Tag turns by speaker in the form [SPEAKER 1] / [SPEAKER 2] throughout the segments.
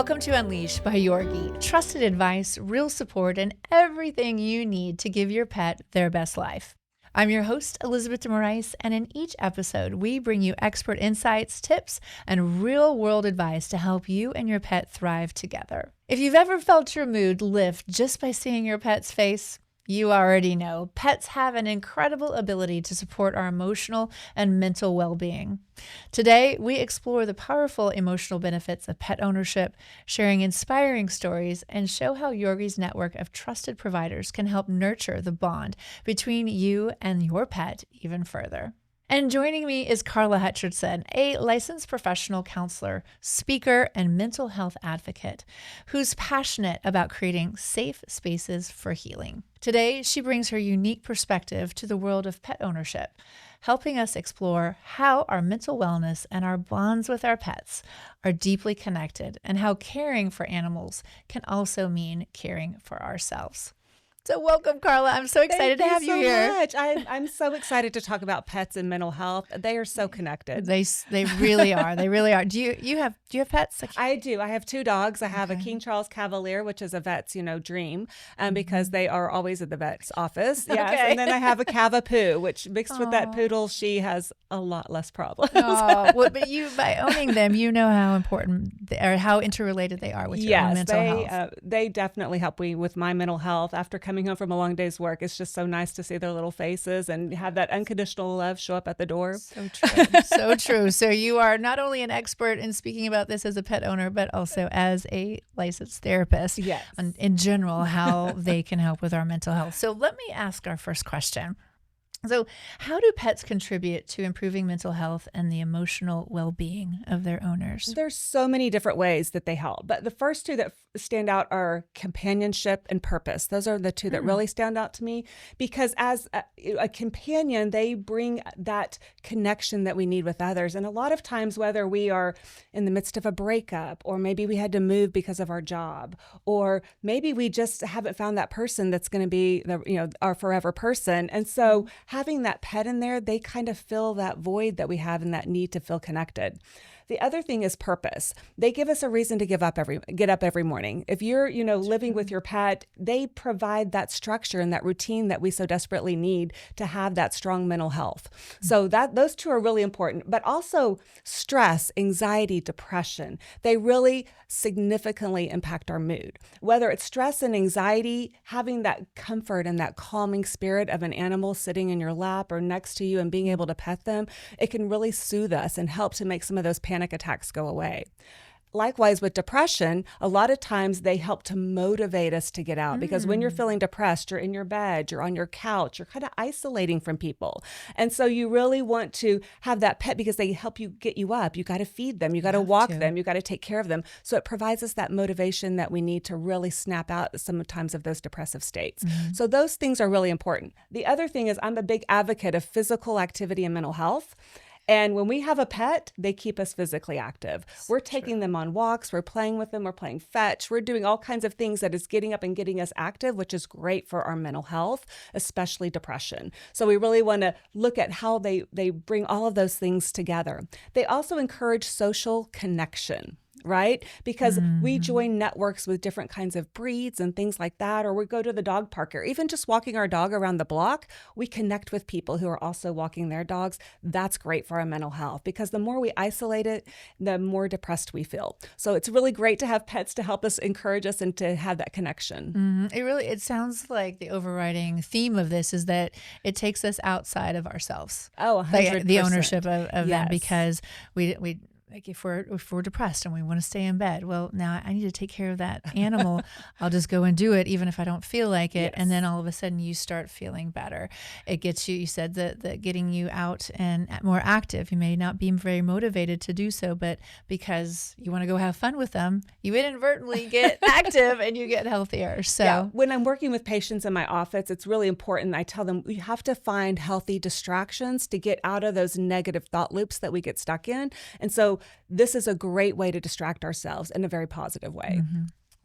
[SPEAKER 1] Welcome to Unleash by Yourgi. Trusted advice, real support, and everything you need to give your pet their best life. I'm your host, Elizabeth DeMorais, and in each episode, we bring you expert insights, tips, and real-world advice to help you and your pet thrive together. If you've ever felt your mood lift just by seeing your pet's face, you already know pets have an incredible ability to support our emotional and mental well-being. Today, we explore the powerful emotional benefits of pet ownership, sharing inspiring stories, and show how Yourgi's network of trusted providers can help nurture the bond between you and your pet even further. And joining me is Karla Hutcherson, a licensed professional counselor, speaker, and mental health advocate who's passionate about creating safe spaces for healing. Today, she brings her unique perspective to the world of pet ownership, helping us explore how our mental wellness and our bonds with our pets are deeply connected and how caring for animals can also mean caring for ourselves. So welcome, Karla. I'm so excited to have you here.
[SPEAKER 2] Thank you so much. I'm so excited to talk about pets and mental health. They are so connected.
[SPEAKER 1] They really are. They really are. Do you have pets?
[SPEAKER 2] I do. I have two dogs. I have a King Charles Cavalier, which is a vet's dream, because they are always at the vet's office. Yes.
[SPEAKER 1] Okay.
[SPEAKER 2] And then I have a Cavapoo, which mixed with that poodle, she has a lot less problems.
[SPEAKER 1] Oh, well, but you, by owning them, you know how important or how interrelated they are with your own mental health.
[SPEAKER 2] They definitely help me with my mental health. After coming home from a long day's work, it's just so nice to see their little faces and have that unconditional love show up at the door.
[SPEAKER 1] So true. So true. So you are not only an expert in speaking about this as a pet owner, but also as a licensed therapist.
[SPEAKER 2] Yes.
[SPEAKER 1] And in general, how they can help with our mental health. So let me ask our first question. So how do pets contribute to improving mental health and the emotional well-being of their owners?
[SPEAKER 2] There's so many different ways that they help, but the first two that stand out are companionship and purpose. Those are the two that really stand out to me, because as a companion, they bring that connection that we need with others. And a lot of times, whether we are in the midst of a breakup, or maybe we had to move because of our job, or maybe we just haven't found that person that's going to be our forever person. And so having that pet in there, they kind of fill that void that we have and that need to feel connected. The other thing is purpose. They give us a reason to get up every morning. If you're, living with your pet, they provide that structure and that routine that we so desperately need to have that strong mental health. So those two are really important, but also stress, anxiety, depression. They really significantly impact our mood. Whether it's stress and anxiety, having that comfort and that calming spirit of an animal sitting in your lap or next to you and being able to pet them, it can really soothe us and help to make some of those panic attacks go away. Likewise, with depression, a lot of times they help to motivate us to get out, because when you're feeling depressed, you're in your bed, you're on your couch, you're kind of isolating from people. And so you really want to have that pet because they help you get you up. You got to feed them. You got to walk them. You got to take care of them. So it provides us that motivation that we need to really snap out sometimes of those depressive states. So those things are really important. The other thing is, I'm a big advocate of physical activity and mental health. And when we have a pet, they keep us physically active. We're taking them on walks, we're playing with them, we're playing fetch, we're doing all kinds of things that is getting up and getting us active, which is great for our mental health, especially depression. So we really want to look at how they bring all of those things together. They also encourage social connection. Right? Because we join networks with different kinds of breeds and things like that, or we go to the dog park, or even just walking our dog around the block, we connect with people who are also walking their dogs. That's great for our mental health, because the more we isolate it, the more depressed we feel. So it's really great to have pets to help us, encourage us, and to have that connection.
[SPEAKER 1] It sounds like the overriding theme of this is that it takes us outside of ourselves.
[SPEAKER 2] Oh, 100%.
[SPEAKER 1] Like the ownership of them, because we like if we're depressed and we want to stay in bed, well, now I need to take care of that animal. I'll just go and do it, even if I don't feel like it. Yes. And then all of a sudden you start feeling better. It gets you said that getting you out and more active. You may not be very motivated to do so, but because you want to go have fun with them, you inadvertently get active and you get healthier. So
[SPEAKER 2] when I'm working with patients in my office, it's really important. I tell them we have to find healthy distractions to get out of those negative thought loops that we get stuck in. And so this is a great way to distract ourselves in a very positive way.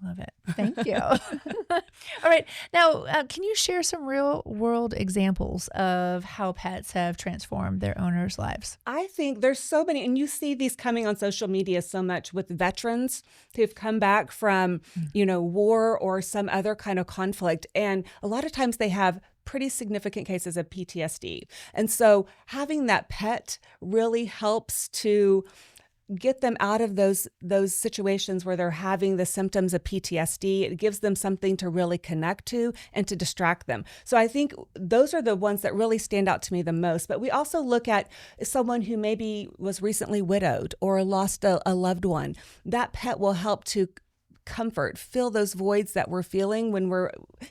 [SPEAKER 1] Love it. Thank you. All right. Now, can you share some real world examples of how pets have transformed their owners' lives?
[SPEAKER 2] I think there's so many, and you see these coming on social media so much with veterans who've come back from, war or some other kind of conflict. And a lot of times they have pretty significant cases of PTSD. And so having that pet really helps to get them out of those situations where they're having the symptoms of PTSD. It gives them something to really connect to and to distract them. So I think those are the ones that really stand out to me the most. But we also look at someone who maybe was recently widowed or lost a loved one. That pet will help to comfort, fill those voids that we're feeling when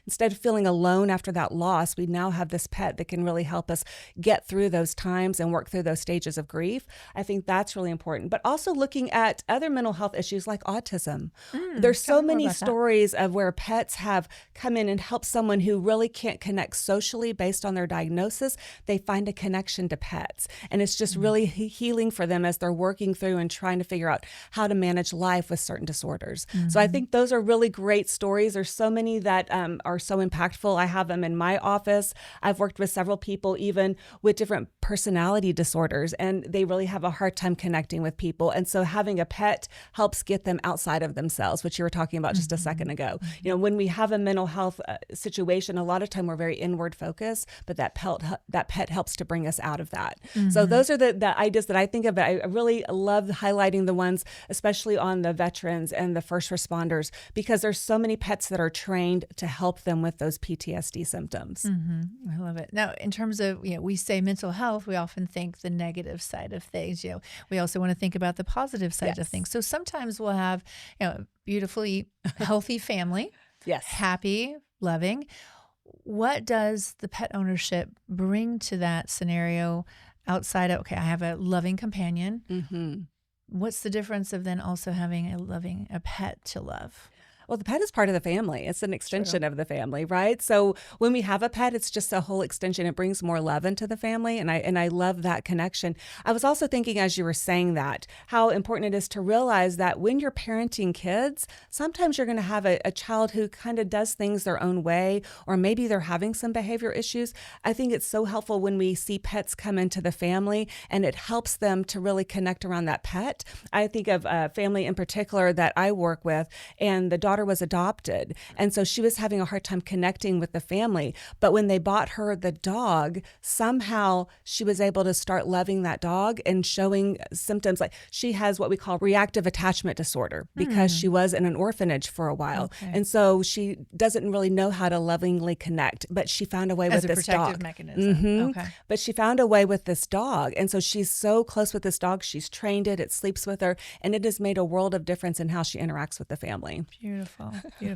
[SPEAKER 2] instead of feeling alone after that loss, we now have this pet that can really help us get through those times and work through those stages of grief. I think that's really important. But also looking at other mental health issues like autism. There's so many stories of where pets have come in and helped someone who really can't connect socially based on their diagnosis. They find a connection to pets. And it's just really healing for them as they're working through and trying to figure out how to manage life with certain disorders. So I think those are really great stories. There's so many that are so impactful. I have them in my office. I've worked with several people even with different personality disorders, and they really have a hard time connecting with people. And so having a pet helps get them outside of themselves, which you were talking about just a second ago. When we have a mental health situation, a lot of time we're very inward focused, but that pet helps to bring us out of that. So those are the ideas that I think of. I really love highlighting the ones, especially on the veterans and the first responders, because there's so many pets that are trained to help them with those PTSD symptoms.
[SPEAKER 1] I love it. Now, in terms of, we say mental health, we often think the negative side of things. We also want to think about the positive side of things. So sometimes we'll have, beautifully healthy family, happy, loving. What does the pet ownership bring to that scenario outside of, I have a loving companion. What's the difference of then also having a pet to love?
[SPEAKER 2] Well, the pet is part of the family. It's an extension of the family, right? So when we have a pet, it's just a whole extension. It brings more love into the family, and I love that connection. I was also thinking as you were saying that, how important it is to realize that when you're parenting kids, sometimes you're going to have a child who kind of does things their own way, or maybe they're having some behavior issues. I think it's so helpful when we see pets come into the family, and it helps them to really connect around that pet. I think of a family in particular that I work with, and the daughter was adopted. And so she was having a hard time connecting with the family. But when they bought her the dog, somehow she was able to start loving that dog and showing symptoms like she has what we call reactive attachment disorder because she was in an orphanage for a while. And so she doesn't really know how to lovingly connect, but she found a way with this dog. As a protective
[SPEAKER 1] mechanism.
[SPEAKER 2] But she found a way with this dog. And so she's so close with this dog. She's trained it sleeps with her, and it has made a world of difference in how she interacts with the family.
[SPEAKER 1] Beautiful.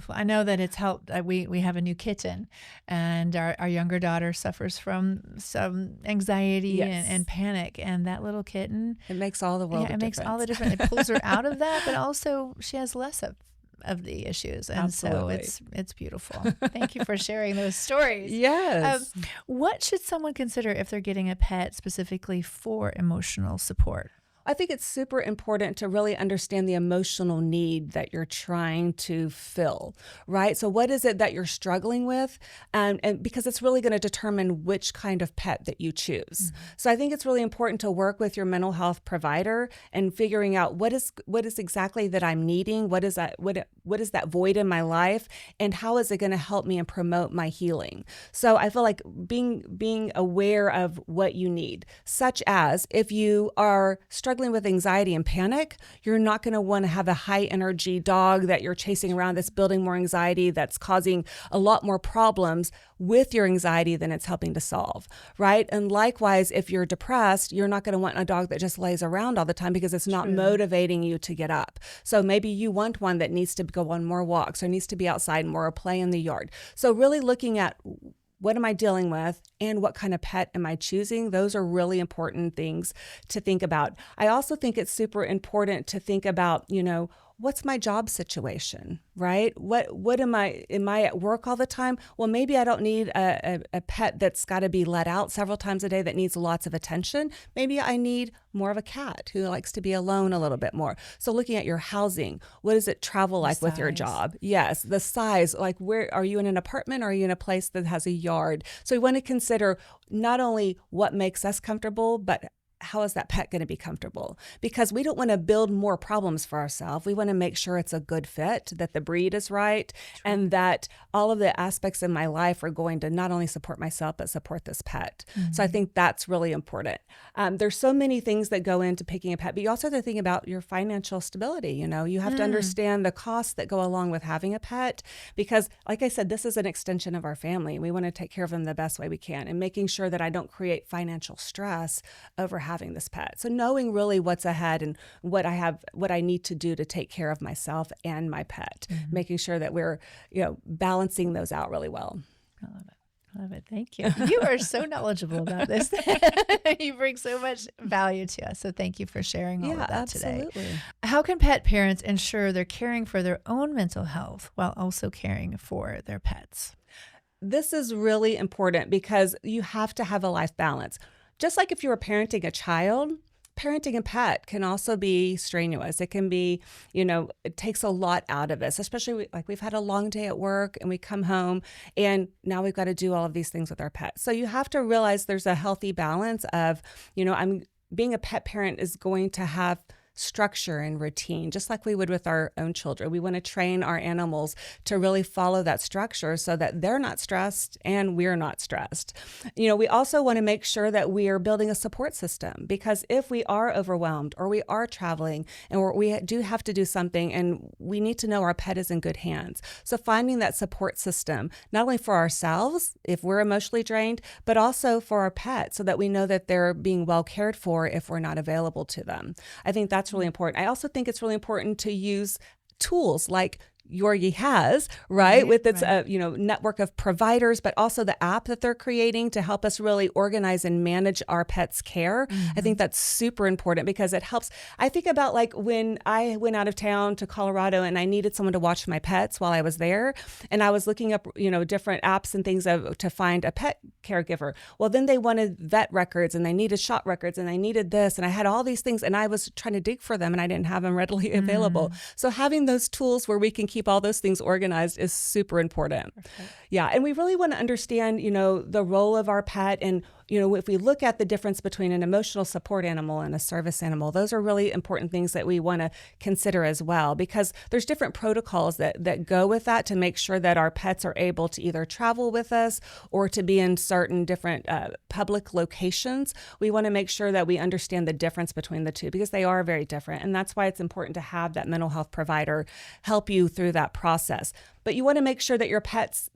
[SPEAKER 1] I know that it's helped. We have a new kitten, and our younger daughter suffers from some anxiety and panic, and that little kitten,
[SPEAKER 2] it makes all the world of difference.
[SPEAKER 1] It makes all the difference. It pulls her out of that, but also she has less of the issues, and
[SPEAKER 2] Absolutely.
[SPEAKER 1] so it's beautiful. Thank you for sharing those stories.
[SPEAKER 2] Yes.
[SPEAKER 1] What should someone consider if they're getting a pet specifically for emotional support?
[SPEAKER 2] I think it's super important to really understand the emotional need that you're trying to fill, right? So what is it that you're struggling with? And because it's really going to determine which kind of pet that you choose. So I think it's really important to work with your mental health provider and figuring out what is exactly that I'm needing, what is that void in my life, and how is it going to help me and promote my healing? So I feel like being aware of what you need, such as if you are struggling with anxiety and panic, you're not going to want to have a high energy dog that you're chasing around that's building more anxiety, that's causing a lot more problems with your anxiety than it's helping to solve, right? And likewise, if you're depressed, you're not going to want a dog that just lays around all the time because it's not motivating you to get up. So maybe you want one that needs to go on more walks or needs to be outside more or play in the yard. So really looking at what am I dealing with and what kind of pet am I choosing? Those are really important things to think about. I also think it's super important to think about, what's my job situation, right? What am I at work all the time? Well, maybe I don't need a pet that's got to be let out several times a day that needs lots of attention. Maybe I need more of a cat who likes to be alone a little bit more. So looking at your housing, what does it travel like with your job? Yes, the size, like where are you in an apartment or are you in a place that has a yard? So we want to consider not only what makes us comfortable, but how is that pet going to be comfortable? Because we don't want to build more problems for ourselves. We want to make sure it's a good fit, that the breed is right, and that all of the aspects in my life are going to not only support myself, but support this pet. So I think that's really important. There's so many things that go into picking a pet, but you also have to think about your financial stability. You have to understand the costs that go along with having a pet, because like I said, this is an extension of our family. We want to take care of them the best way we can, and making sure that I don't create financial stress over having this pet. So knowing really what's ahead and what I need to do to take care of myself and my pet, making sure that we're, balancing those out really well.
[SPEAKER 1] I love it. I love it. Thank you. You are so knowledgeable about this. You bring so much value to us. So thank you for sharing all of that today. How can pet parents ensure they're caring for their own mental health while also caring for their pets?
[SPEAKER 2] This is really important because you have to have a life balance. Just like if you were parenting a child, parenting a pet can also be strenuous. It can be, it takes a lot out of us, especially like we've had a long day at work and we come home and now we've got to do all of these things with our pet. So you have to realize there's a healthy balance of, being a pet parent is going to have structure and routine, just like we would with our own children. We want to train our animals to really follow that structure so that they're not stressed and we're not stressed. We also want to make sure that we are building a support system, because if we are overwhelmed or we are traveling and we do have to do something and we need to know our pet is in good hands. So finding that support system, not only for ourselves, if we're emotionally drained, but also for our pet, so that we know that they're being well cared for if we're not available to them. I think that's really important. I also think it's really important to use tools like Yourgi has, right? With its network of providers, but also the app that they're creating to help us really organize and manage our pets' care. I think that's super important because it helps. I think about like when I went out of town to Colorado and I needed someone to watch my pets while I was there, and I was looking up, different apps and things to find a pet caregiver. Well, then they wanted vet records and they needed shot records and they needed this, and I had all these things and I was trying to dig for them and I didn't have them readily available. So having those tools where we can keep all those things organized is super important. Perfect. Yeah. And we really want to understand, the role of our pet. And, if we look at the difference between an emotional support animal and a service animal, those are really important things that we want to consider as well, because there's different protocols that go with that to make sure that our pets are able to either travel with us or to be in certain different public locations. We want to make sure that we understand the difference between the two, because they are very different. And that's why it's important to have that mental health provider help you through that process. But you want to make sure that your pets,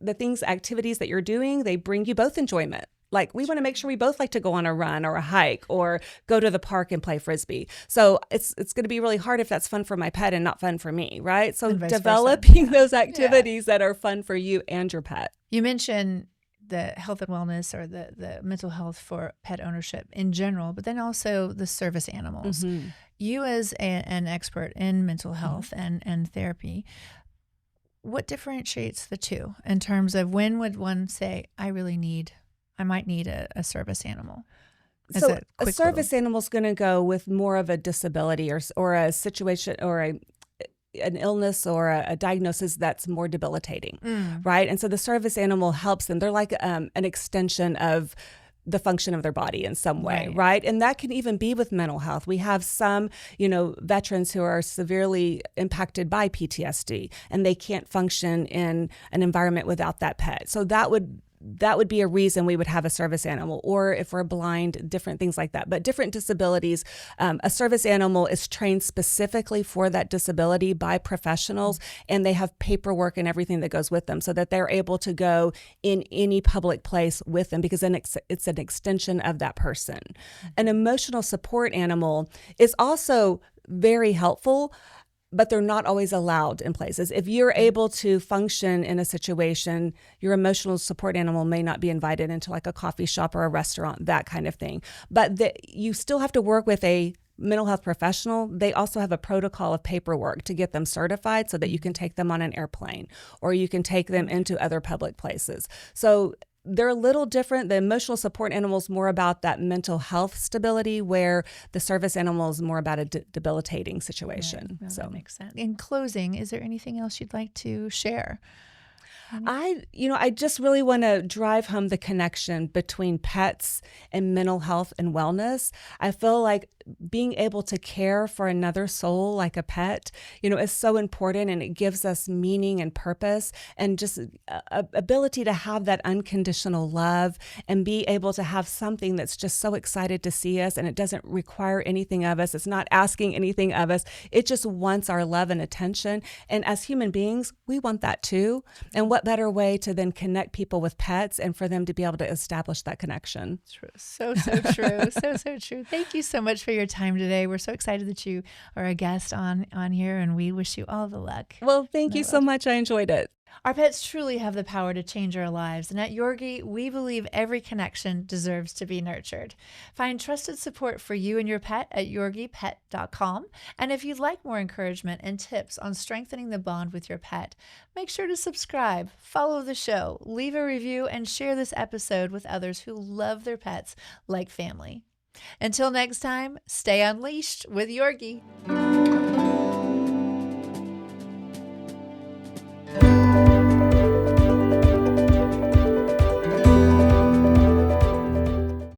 [SPEAKER 2] activities that you're doing, they bring you both enjoyment. Like we want to make sure we both like to go on a run or a hike or go to the park and play Frisbee. So it's going to be really hard if that's fun for my pet and not fun for me, right? So developing those activities that are fun for you and your pet.
[SPEAKER 1] You mentioned the health and wellness, or the mental health for pet ownership in general, but then also the service animals. You as an expert in mental health and therapy, what differentiates the two in terms of when would one say, I might need a service animal?
[SPEAKER 2] So a service animal is going to go with more of a disability or a situation or an illness or a diagnosis that's more debilitating, right? And so the service animal helps them. They're like an extension of the function of their body in some way, right? And that can even be with mental health. We have some, veterans who are severely impacted by PTSD and they can't function in an environment without that pet. So that would be a reason we would have a service animal, or if we're blind, different things like that. But different disabilities, a service animal is trained specifically for that disability by professionals, and they have paperwork and everything that goes with them so that they're able to go in any public place with them, because then it's an extension of that person. An emotional support animal is also very helpful, but they're not always allowed in places. If you're able to function in a situation, your emotional support animal may not be invited into like a coffee shop or a restaurant, that kind of thing. But you still have to work with a mental health professional, they also have a protocol of paperwork to get them certified so that you can take them on an airplane or you can take them into other public places. So they're a little different. The emotional support animal is more about that mental health stability, where the service animal is more about a debilitating situation.
[SPEAKER 1] Right.
[SPEAKER 2] So
[SPEAKER 1] that makes sense. In closing, is there anything else you'd like to share?
[SPEAKER 2] I just really want to drive home the connection between pets and mental health and wellness. I feel like being able to care for another soul like a pet, is so important, and it gives us meaning and purpose, and just ability to have that unconditional love and be able to have something that's just so excited to see us, and it doesn't require anything of us. It's not asking anything of us. It just wants our love and attention. And as human beings, we want that too. And what better way to then connect people with pets and for them to be able to establish that connection?
[SPEAKER 1] True. So true. So true. Thank you so much for your time today. We're so excited that you are a guest on here, and we wish you all the luck.
[SPEAKER 2] Well, thank you so much. I enjoyed it.
[SPEAKER 1] Our pets truly have the power to change our lives, and at Yourgi, we believe every connection deserves to be nurtured. Find trusted support for you and your pet at yourgipet.com. And if you'd like more encouragement and tips on strengthening the bond with your pet, make sure to subscribe, follow the show, leave a review, and share this episode with others who love their pets like family. Until next time, stay unleashed with Yourgi.